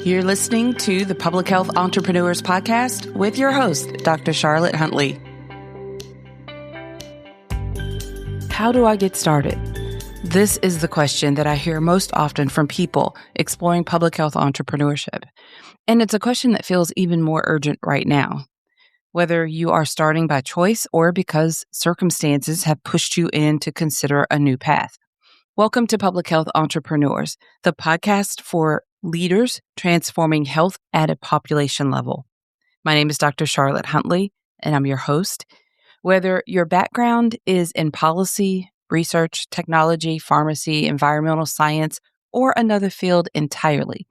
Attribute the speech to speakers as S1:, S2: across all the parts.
S1: You're listening to the Public Health Entrepreneurs Podcast with your host, Dr. Charlotte Huntley. How do I get started? This is the question that I hear most often from people exploring public health entrepreneurship. And it's a question that feels even more urgent right now. Whether you are starting by choice or because circumstances have pushed you in to consider a new path. Welcome to Public Health Entrepreneurs, the podcast for leaders transforming health at a population level. My name is Dr. Charlotte Huntley, and I'm your host. Whether your background is in policy, research, technology, pharmacy, environmental science, or another field entirely,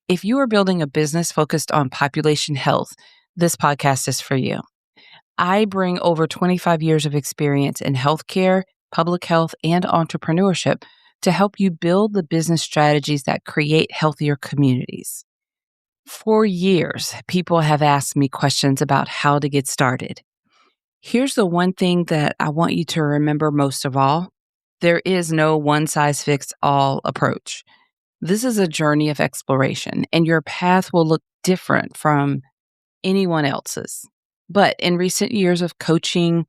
S1: if you are building a business focused on population health, this podcast is for you. I bring over 25 years of experience in healthcare, public health, and entrepreneurship to help you build the business strategies that create healthier communities. For years, people have asked me questions about how to get started. Here's the one thing that I want you to remember most of all. There is no one-size-fits-all approach. This is a journey of exploration, and your path will look different from anyone else's. But in recent years of coaching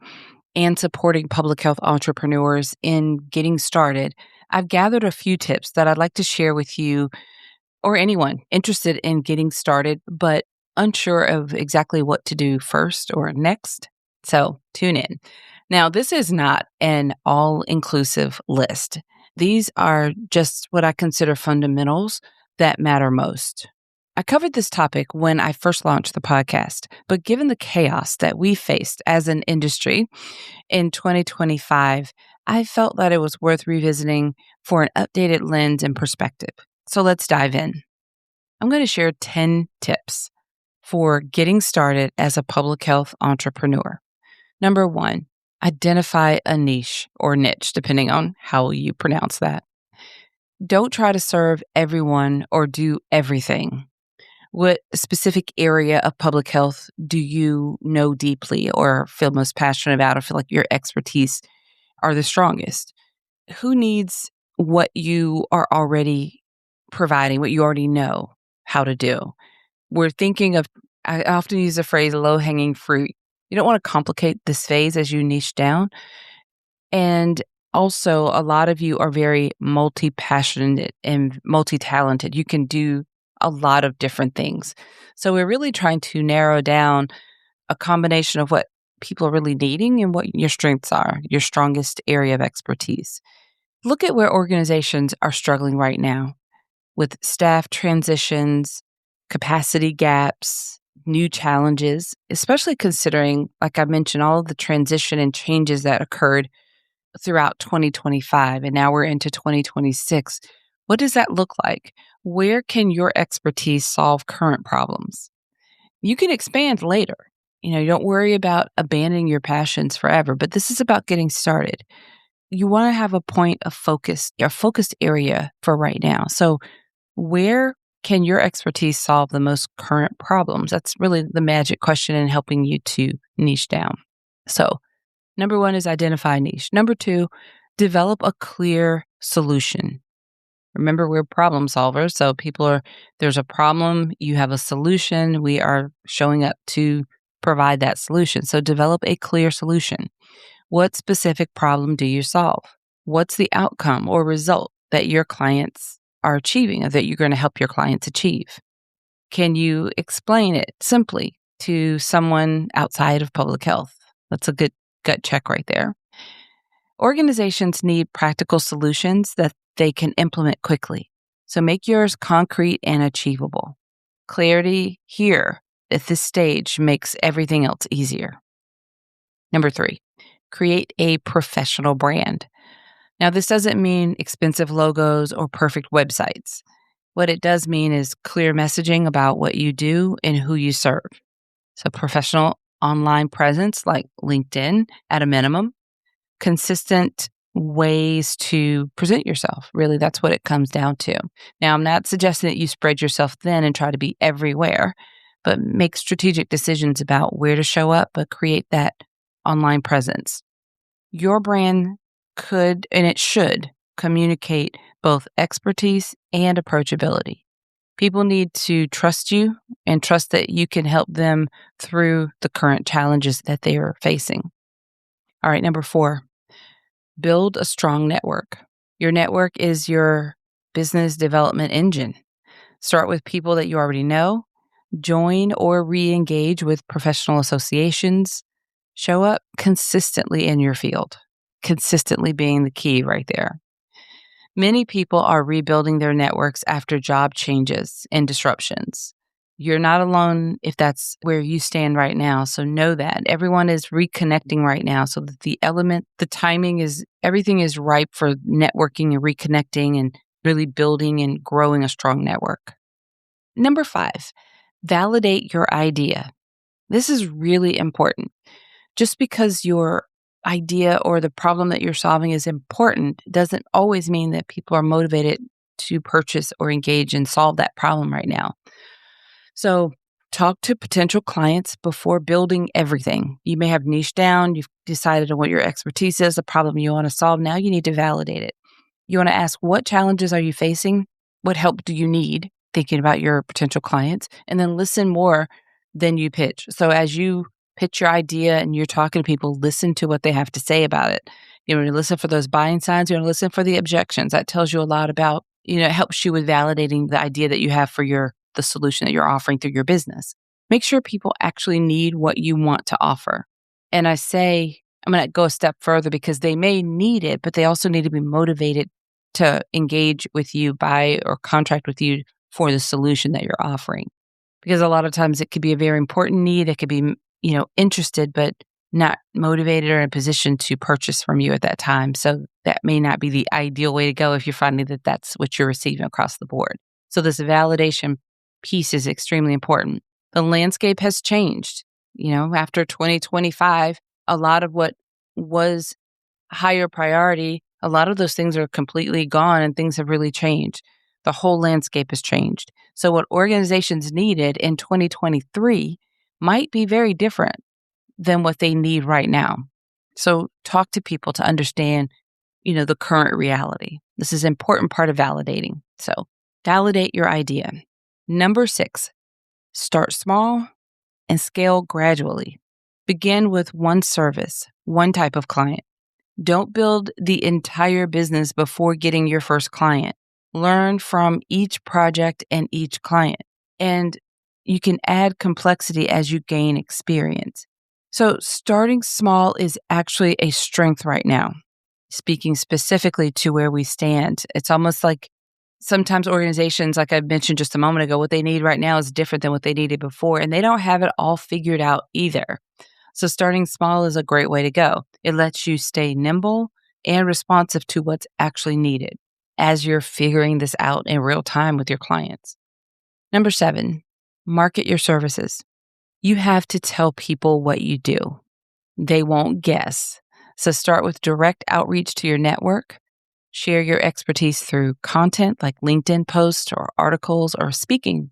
S1: and supporting public health entrepreneurs in getting started, I've gathered a few tips that I'd like to share with you or anyone interested in getting started, but unsure of exactly what to do first or next. So tune in. Now, this is not an all-inclusive list. These are just what I consider fundamentals that matter most. I covered this topic when I first launched the podcast, but given the chaos that we faced as an industry in 2025, I felt that it was worth revisiting for an updated lens and perspective. So let's dive in. I'm going to share 10 tips for getting started as a public health entrepreneur. Number 1, identify a niche or niche, depending on how you pronounce that. Don't try to serve everyone or do everything. What specific area of public health do you know deeply or feel most passionate about or feel like your expertise are the strongest? Who needs what you are already providing, what you already know how to do? We're thinking of, I often use the phrase low-hanging fruit. You don't want to complicate this phase as you niche down. And also, a lot of you are very multi-passionate and multi-talented. You can do a lot of different things. So we're really trying to narrow down a combination of what people are really needing and what your strengths are, your strongest area of expertise. Look at where organizations are struggling right now with staff transitions, capacity gaps, new challenges, especially considering, like I mentioned, all of the transition and changes that occurred throughout 2025, and now we're into 2026. What does that look like? Where can your expertise solve current problems? You can expand later. You don't worry about abandoning your passions forever, but this is about getting started. You want to have a point of focus, a focused area for right now. So where can your expertise solve the most current problems? That's really the magic question in helping you to niche down. So number 1 is identify niche. Number 2, develop a clear solution. Remember, we're problem solvers. So there's a problem, you have a solution, we are showing up to provide that solution. So develop a clear solution. What specific problem do you solve? What's the outcome or result that your clients are achieving or that you're going to help your clients achieve? Can you explain it simply to someone outside of public health? That's a good gut check right there. Organizations need practical solutions that they can implement quickly. So make yours concrete and achievable. Clarity here at this stage makes everything else easier. Number 3, create a professional brand. Now, this doesn't mean expensive logos or perfect websites. What it does mean is clear messaging about what you do and who you serve. So professional online presence like LinkedIn at a minimum, consistent ways to present yourself. Really, that's what it comes down to. Now, I'm not suggesting that you spread yourself thin and try to be everywhere, but make strategic decisions about where to show up, but create that online presence. Your brand could, and it should, communicate both expertise and approachability. People need to trust you and trust that you can help them through the current challenges that they are facing. All right, number 4, build a strong network. Your network is your business development engine. Start with people that you already know. Join or re-engage with professional associations. Show up consistently in your field, consistently being the key right there. Many people are rebuilding their networks after job changes and disruptions. You're not alone if that's where you stand right now. So know that everyone is reconnecting right now so that the timing is, everything is ripe for networking and reconnecting and really building and growing a strong network. Number 5, validate your idea. This is really important. Just because your idea or the problem that you're solving is important doesn't always mean that people are motivated to purchase or engage and solve that problem right now. So talk to potential clients before building everything. You may have niche down, you've decided on what your expertise is, the problem you want to solve. Now you need to validate it. You want to ask, what challenges are you facing? What help do you need? Thinking about your potential clients, and then listen more than you pitch. So as you pitch your idea and you're talking to people, listen to what they have to say about it. You want to listen for those buying signs. You want to listen for the objections. That tells you a lot about, it helps you with validating the idea that you have for the solution that you're offering through your business. Make sure people actually need what you want to offer. And I'm going to go a step further because they may need it, but they also need to be motivated to engage with you, buy or contract with you for the solution that you're offering. Because a lot of times it could be a very important need. It could be, interested, but not motivated or in a position to purchase from you at that time. So that may not be the ideal way to go if you're finding that that's what you're receiving across the board. So this validation piece is extremely important. The landscape has changed. After 2025, a lot of what was higher priority, a lot of those things are completely gone and things have really changed. The whole landscape has changed. So what organizations needed in 2023 might be very different than what they need right now. So talk to people to understand, the current reality. This is an important part of validating. So validate your idea. Number 6, start small and scale gradually. Begin with one service, one type of client. Don't build the entire business before getting your first client. Learn from each project and each client. And you can add complexity as you gain experience. So starting small is actually a strength right now. Speaking specifically to where we stand, it's almost like sometimes organizations, like I mentioned just a moment ago, what they need right now is different than what they needed before, and they don't have it all figured out either. So starting small is a great way to go. It lets you stay nimble and responsive to what's actually needed as you're figuring this out in real time with your clients. Number 7, market your services. You have to tell people what you do. They won't guess. So start with direct outreach to your network. Share your expertise through content like LinkedIn posts or articles or speaking.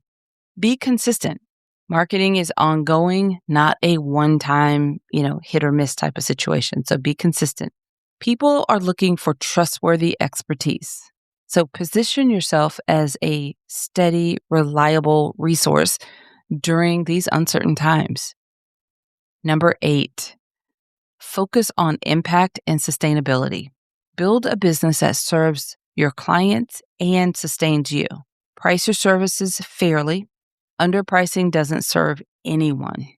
S1: Be consistent. Marketing is ongoing, not a one-time, hit or miss type of situation. So be consistent. People are looking for trustworthy expertise. So position yourself as a steady, reliable resource during these uncertain times. Number 8, focus on impact and sustainability. Build a business that serves your clients and sustains you. Price your services fairly. Underpricing doesn't serve anyone.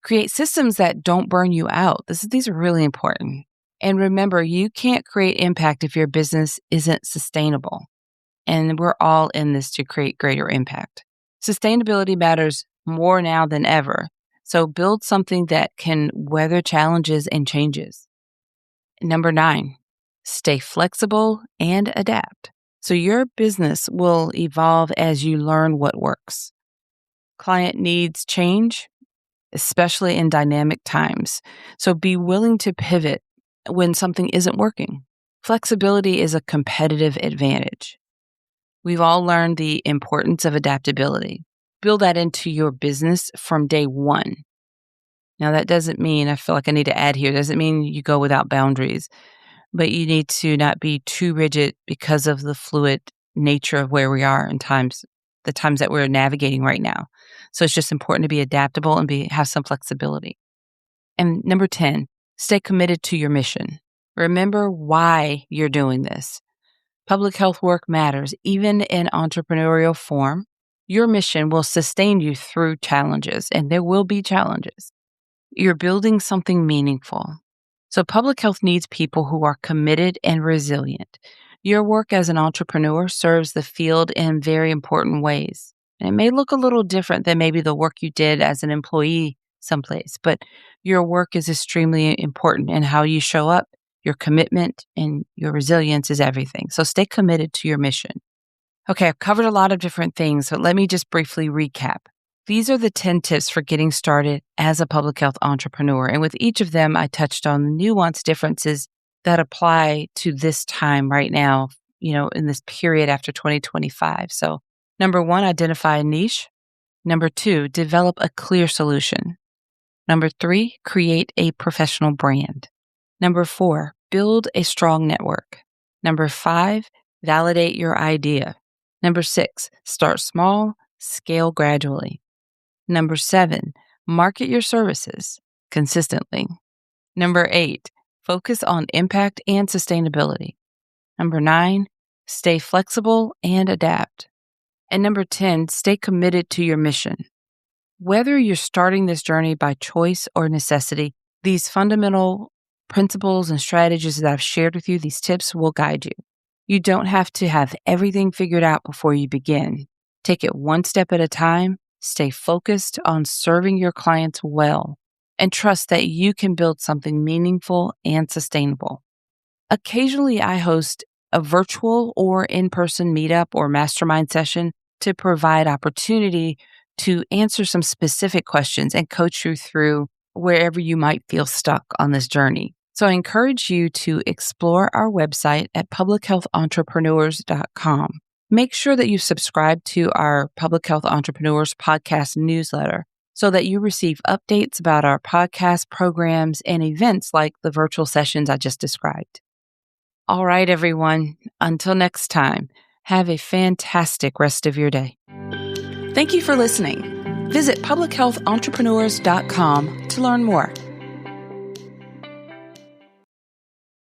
S1: Create systems that don't burn you out. These are really important. And remember, you can't create impact if your business isn't sustainable. And we're all in this to create greater impact. Sustainability matters more now than ever. So build something that can weather challenges and changes. Number 9, stay flexible and adapt. So your business will evolve as you learn what works. Client needs change, especially in dynamic times. So be willing to pivot when something isn't working. Flexibility is a competitive advantage. We've all learned the importance of adaptability. Build that into your business from day one. Now, that doesn't mean, I feel like I need to add here, doesn't mean you go without boundaries, but you need to not be too rigid because of the fluid nature of where we are in times the times that we're navigating right now. So it's just important to be adaptable and have some flexibility. And number 10, stay committed to your mission. Remember why you're doing this. Public health work matters, even in entrepreneurial form. Your mission will sustain you through challenges, and there will be challenges. You're building something meaningful. So public health needs people who are committed and resilient. Your work as an entrepreneur serves the field in very important ways. And it may look a little different than maybe the work you did as an employee someplace, but your work is extremely important in how you show up. Your commitment and your resilience is everything. So stay committed to your mission. Okay, I've covered a lot of different things, but let me just briefly recap. These are the 10 tips for getting started as a public health entrepreneur. And with each of them, I touched on the nuanced differences that apply to this time right now, in this period after 2025. So number 1, identify a niche. Number 2, develop a clear solution. Number 3, create a professional brand. Number 4, build a strong network. Number 5, validate your idea. Number 6, start small, scale gradually. Number 7, market your services consistently. Number 8, focus on impact and sustainability. Number 9, stay flexible and adapt. And number 10, stay committed to your mission. Whether you're starting this journey by choice or necessity, these fundamental principles and strategies that I've shared with you, these tips will guide you. You don't have to have everything figured out before you begin. Take it one step at a time, stay focused on serving your clients well, and trust that you can build something meaningful and sustainable. Occasionally, I host a virtual or in-person meetup or mastermind session to provide opportunity to answer some specific questions and coach you through wherever you might feel stuck on this journey. So I encourage you to explore our website at publichealthentrepreneurs.com. Make sure that you subscribe to our Public Health Entrepreneurs podcast newsletter so that you receive updates about our podcast programs and events like the virtual sessions I just described. All right, everyone. Until next time, have a fantastic rest of your day. Thank you for listening. Visit publichealthentrepreneurs.com to learn more.